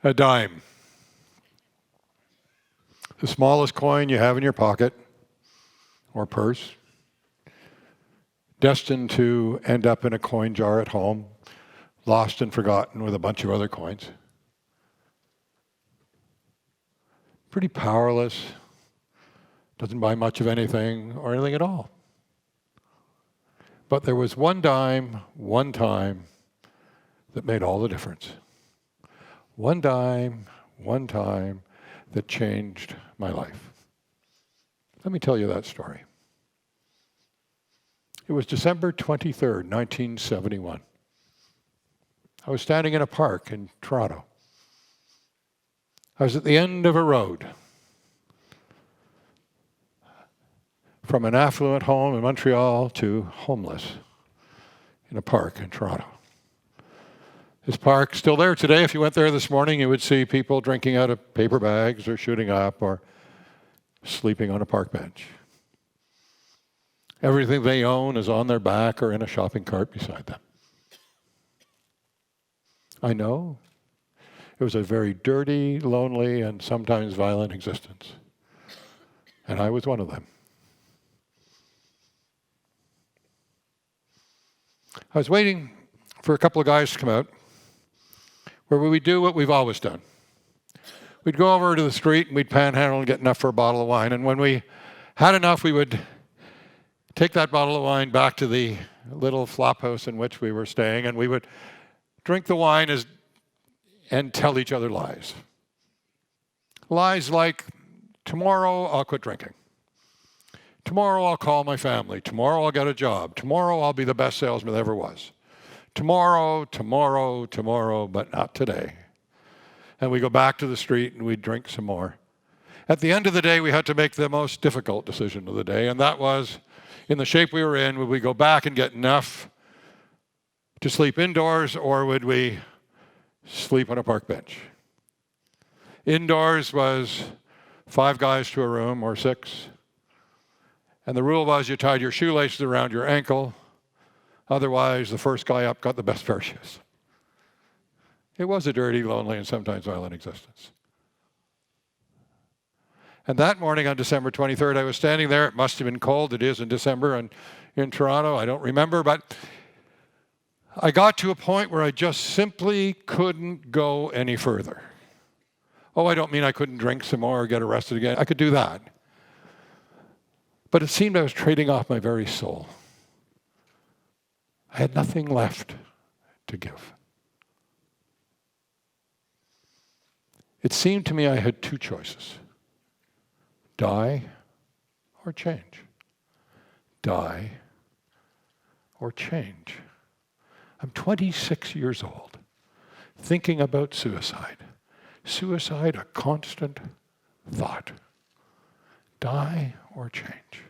A dime. The smallest coin you have in your pocket or purse, destined to end up in a coin jar at home, lost and forgotten with a bunch of other coins. Pretty powerless, doesn't buy much of anything or anything at all. But there was one dime, one time, that made all the difference. One dime, one time, that changed my life. Let me tell you that story. It was December 23rd, 1971. I was standing in a park in Toronto. I was at the end of a road from an affluent home in Montreal to homeless in a park in Toronto. This park's still there today. If you went there this morning, you would see people drinking out of paper bags or shooting up or sleeping on a park bench. Everything they own is on their back or in a shopping cart beside them. I know it was a very dirty, lonely, and sometimes violent existence. And I was one of them. I was waiting for a couple of guys to come out where we would do what we've always done. We'd go over to the street and we'd panhandle and get enough for a bottle of wine. And when we had enough, we would take that bottle of wine back to the little flop house in which we were staying, and we would drink the wine and tell each other lies. Lies like, tomorrow I'll quit drinking. Tomorrow I'll call my family. Tomorrow I'll get a job. Tomorrow I'll be the best salesman there ever was. Tomorrow, tomorrow, tomorrow, but not today. And we go back to the street and we drink some more. At the end of the day, we had to make the most difficult decision of the day, and that was, in the shape we were in, would we go back and get enough to sleep indoors, or would we sleep on a park bench? Indoors was 5 guys to a room, or 6. And the rule was you tied your shoelaces around your ankle. Otherwise, the first guy up got the best pair of shoes. It was a dirty, lonely, and sometimes violent existence. And that morning on December 23rd, I was standing there. It must have been cold. It is in December and in Toronto. I don't remember, but I got to a point where I just simply couldn't go any further. Oh, I don't mean I couldn't drink some more or get arrested again. I could do that. But it seemed I was trading off my very soul. I had nothing left to give. It seemed to me I had 2 choices. Die or change. Die or change. I'm 26 years old, thinking about suicide. Suicide, a constant thought. Die or change.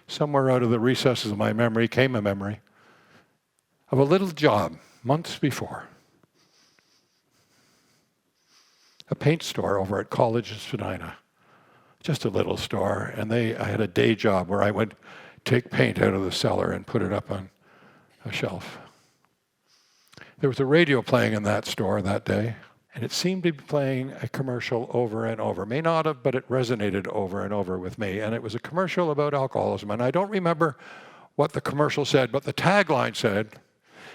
Somewhere out of the recesses of my memory came a memory of a little job months before. A paint store over at College in Spadina. Just a little store, and I had a day job where I would take paint out of the cellar and put it up on a shelf. There was a radio playing in that store that day, and it seemed to be playing a commercial over and over. May not have, but it resonated over and over with me. And it was a commercial about alcoholism. And I don't remember what the commercial said, but the tagline said,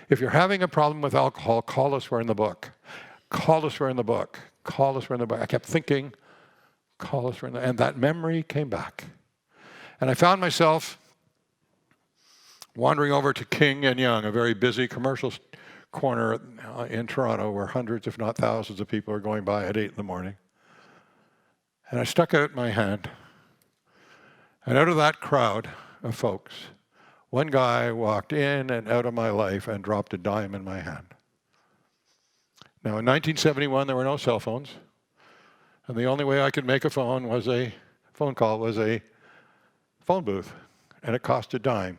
if you're having a problem with alcohol, call us, we're in the book. Call us, we're in the book. Call us, we're in the book. I kept thinking, call us, we're in the book. And that memory came back. And I found myself wandering over to King and Yonge, a very busy commercial corner in Toronto where hundreds, if not thousands of people are going by at 8 in the morning. And I stuck out my hand. And out of that crowd of folks, one guy walked in and out of my life and dropped a dime in my hand. Now, in 1971, there were no cell phones. And the only way I could make a phone call was a phone booth. And it cost a dime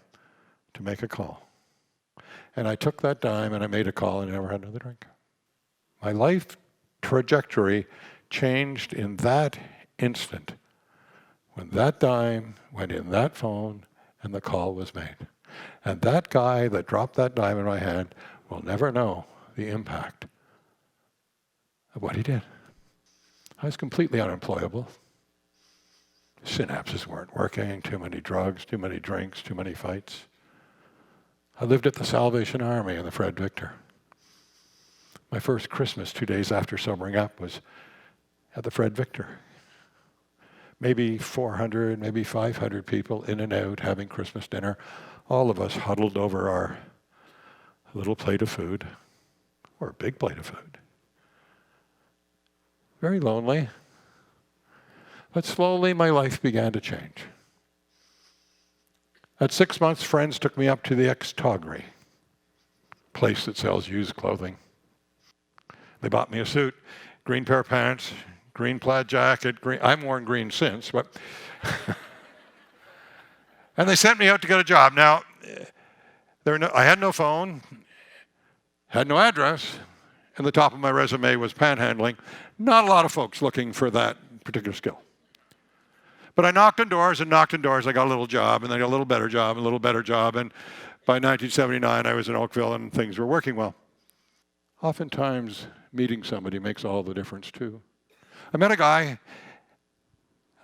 to make a call. And I took that dime and I made a call and I never had another drink. My life trajectory changed in that instant when that dime went in that phone and the call was made. And that guy that dropped that dime in my hand will never know the impact of what he did. I was completely unemployable. Synapses weren't working, too many drugs, too many drinks, too many fights. I lived at the Salvation Army in the Fred Victor. My first Christmas, 2 days after sobering up, was at the Fred Victor. Maybe 400, maybe 500 people in and out having Christmas dinner, all of us huddled over our little plate of food, or a big plate of food. Very lonely. But slowly my life began to change. At 6 months, friends took me up to the TEDxOttawa, place that sells used clothing. They bought me a suit, green pair of pants, green plaid jacket, green. I've worn green since, but and they sent me out to get a job. Now, I had no phone, had no address, and the top of my resume was panhandling. Not a lot of folks looking for that particular skill. But I knocked on doors and knocked on doors. I got a little job, and then I got a little better job, and a little better job. And by 1979, I was in Oakville, and things were working well. Oftentimes, meeting somebody makes all the difference, too. I met a guy.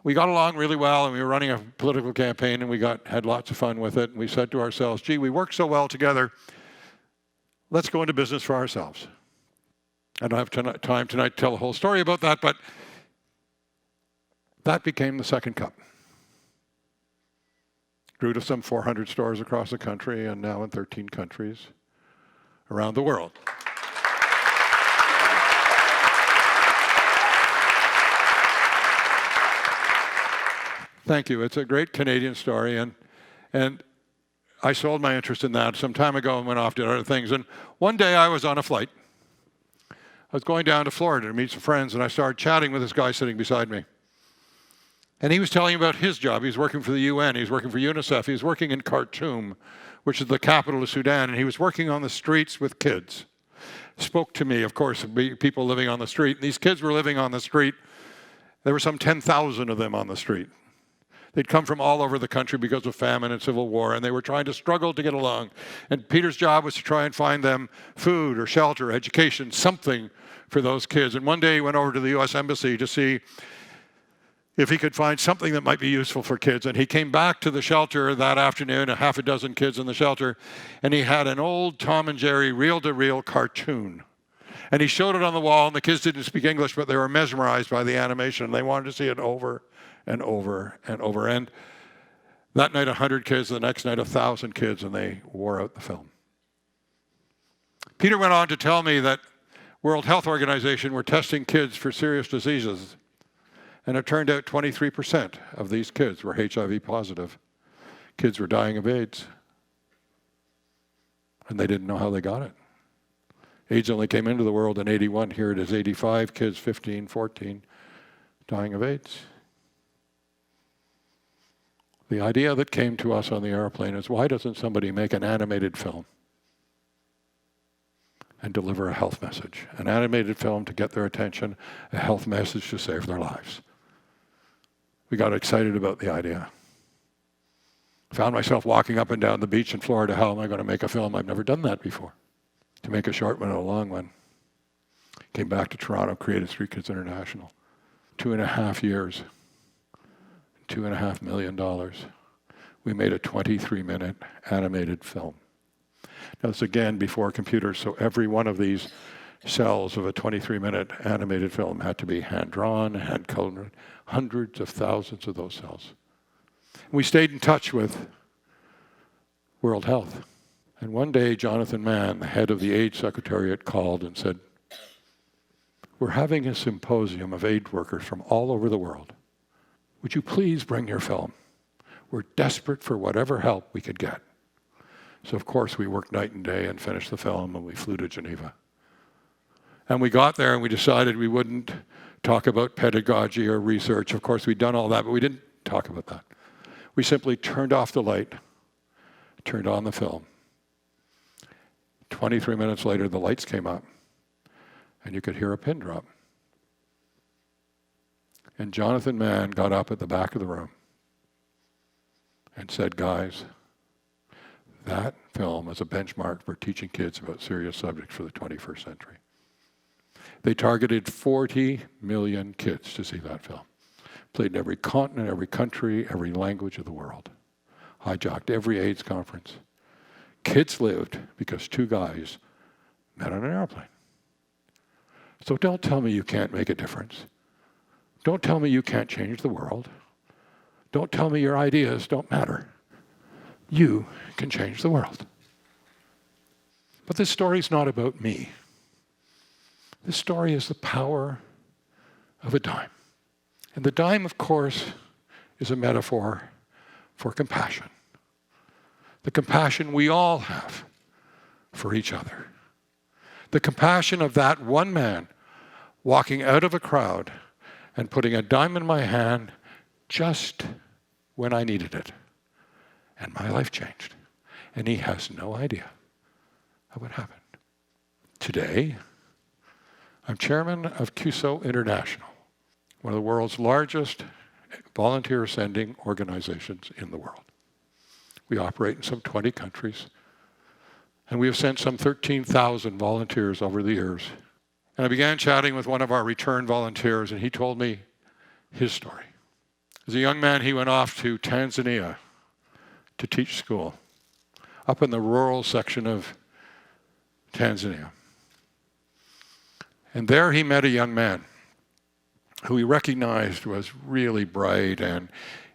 We got along really well, and we were running a political campaign, and we had lots of fun with it. And we said to ourselves, gee, we work so well together. Let's go into business for ourselves. I don't have time tonight to tell the whole story about that, but that became the second cup. Grew to some 400 stores across the country and now in 13 countries around the world. Thank you. It's a great Canadian story, and I sold my interest in that some time ago and went off to other things. And one day I was on a flight. I was going down to Florida to meet some friends, and I started chatting with this guy sitting beside me. And he was telling me about his job. He was working for the UN. He was working for UNICEF. He was working in Khartoum, which is the capital of Sudan. And he was working on the streets with kids. Spoke to me, of course, of people living on the street. And these kids were living on the street. There were some 10,000 of them on the street. They'd come from all over the country because of famine and civil war, and they were trying to struggle to get along. And Peter's job was to try and find them food or shelter, education, something for those kids. And one day he went over to the U.S. Embassy to see if he could find something that might be useful for kids. And he came back to the shelter that afternoon, a half a dozen kids in the shelter, and he had an old Tom and Jerry reel-to-reel cartoon. And he showed it on the wall, and the kids didn't speak English, but they were mesmerized by the animation, and they wanted to see it over and over and over. And that night, 100 kids, the next night, 1,000 kids, and they wore out the film. Peter went on to tell me that World Health Organization were testing kids for serious diseases, and it turned out 23% of these kids were HIV positive. Kids were dying of AIDS, and they didn't know how they got it. AIDS only came into the world in 81. Here it is 85 kids, 15, 14, dying of AIDS. The idea that came to us on the airplane is, why doesn't somebody make an animated film and deliver a health message? An animated film to get their attention, a health message to save their lives. We got excited about the idea. Found myself walking up and down the beach in Florida. How am I going to make a film? I've never done that before. To make a short one and a long one. Came back to Toronto, created Street Kids International. 2.5 years. $2.5 million. We made a 23-minute animated film. Now, this again before computers, so every one of these cells of a 23-minute animated film had to be hand-drawn, hand-colored, hundreds of thousands of those cells. We stayed in touch with World Health. And one day, Jonathan Mann, the head of the AIDS Secretariat, called and said, we're having a symposium of AIDS workers from all over the world. Would you please bring your film? We're desperate for whatever help we could get. So, of course, we worked night and day and finished the film, and we flew to Geneva. And we got there, and we decided we wouldn't talk about pedagogy or research. Of course, we'd done all that, but we didn't talk about that. We simply turned off the light, turned on the film. 23 minutes later, the lights came up, and you could hear a pin drop. And Jonathan Mann got up at the back of the room and said, guys, that film is a benchmark for teaching kids about serious subjects for the 21st century. They targeted 40 million kids to see that film. Played in every continent, every country, every language of the world. Hijacked every AIDS conference. Kids lived because two guys met on an airplane. So don't tell me you can't make a difference. Don't tell me you can't change the world. Don't tell me your ideas don't matter. You can change the world. But this story is not about me. This story is the power of a dime. And the dime, of course, is a metaphor for compassion. The compassion we all have for each other. The compassion of that one man walking out of a crowd and putting a dime in my hand just when I needed it. And my life changed. And he has no idea of what happened. Today, I'm chairman of CUSO International, one of the world's largest volunteer sending organizations in the world. We operate in some 20 countries, and we have sent some 13,000 volunteers over the years. And I began chatting with one of our return volunteers, and he told me his story. As a young man, he went off to Tanzania to teach school, up in the rural section of Tanzania. And there he met a young man who he recognized was really bright and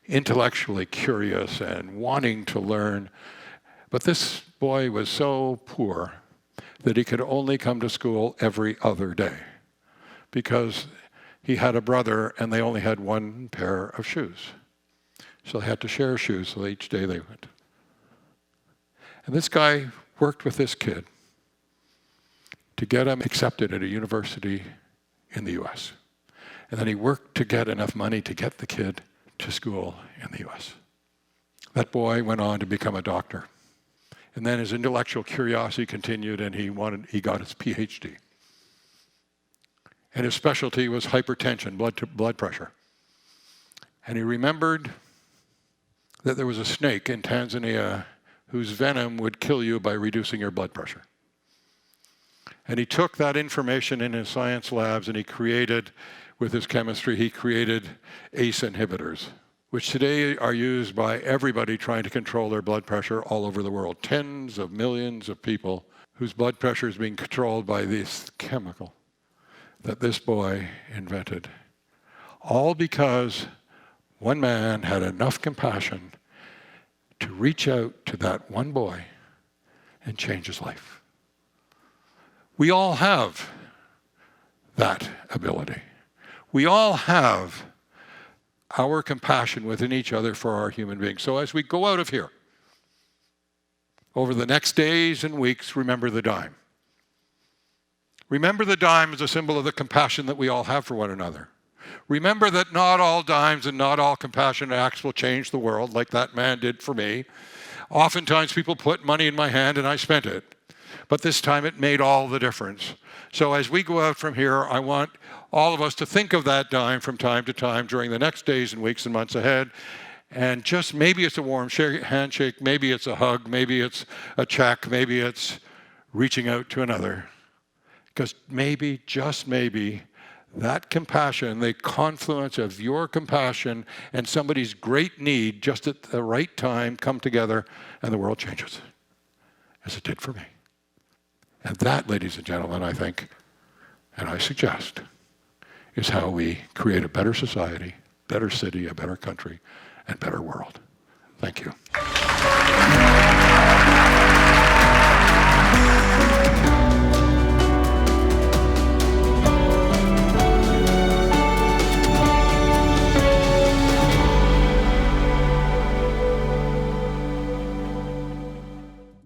intellectually curious and wanting to learn. But this boy was so poor that he could only come to school every other day because he had a brother and they only had one pair of shoes. So they had to share shoes, so each day they went. And this guy worked with this kid to get him accepted at a university in the US. And then he worked to get enough money to get the kid to school in the US. That boy went on to become a doctor. And then his intellectual curiosity continued and he got his PhD. And his specialty was hypertension, blood pressure. And he remembered that there was a snake in Tanzania whose venom would kill you by reducing your blood pressure. And he took that information in his science labs and he created, with his chemistry, he created ACE inhibitors, which today are used by everybody trying to control their blood pressure all over the world. Tens of millions of people whose blood pressure is being controlled by this chemical that this boy invented. All because one man had enough compassion to reach out to that one boy and change his life. We all have that ability. We all have our compassion within each other for our human beings. So as we go out of here, over the next days and weeks, remember the dime. Remember the dime as a symbol of the compassion that we all have for one another. Remember that not all dimes and not all compassionate acts will change the world like that man did for me. Oftentimes people put money in my hand and I spent it. But this time it made all the difference. So as we go out from here, I want all of us to think of that dime from time to time during the next days and weeks and months ahead. And just maybe it's a warm handshake, maybe it's a hug, maybe it's a check, maybe it's reaching out to another. Because maybe, just maybe, that compassion, the confluence of your compassion and somebody's great need just at the right time come together and the world changes, as it did for me. And that, ladies and gentlemen, I think, and I suggest, is how we create a better society, better city, a better country, and better world. Thank you.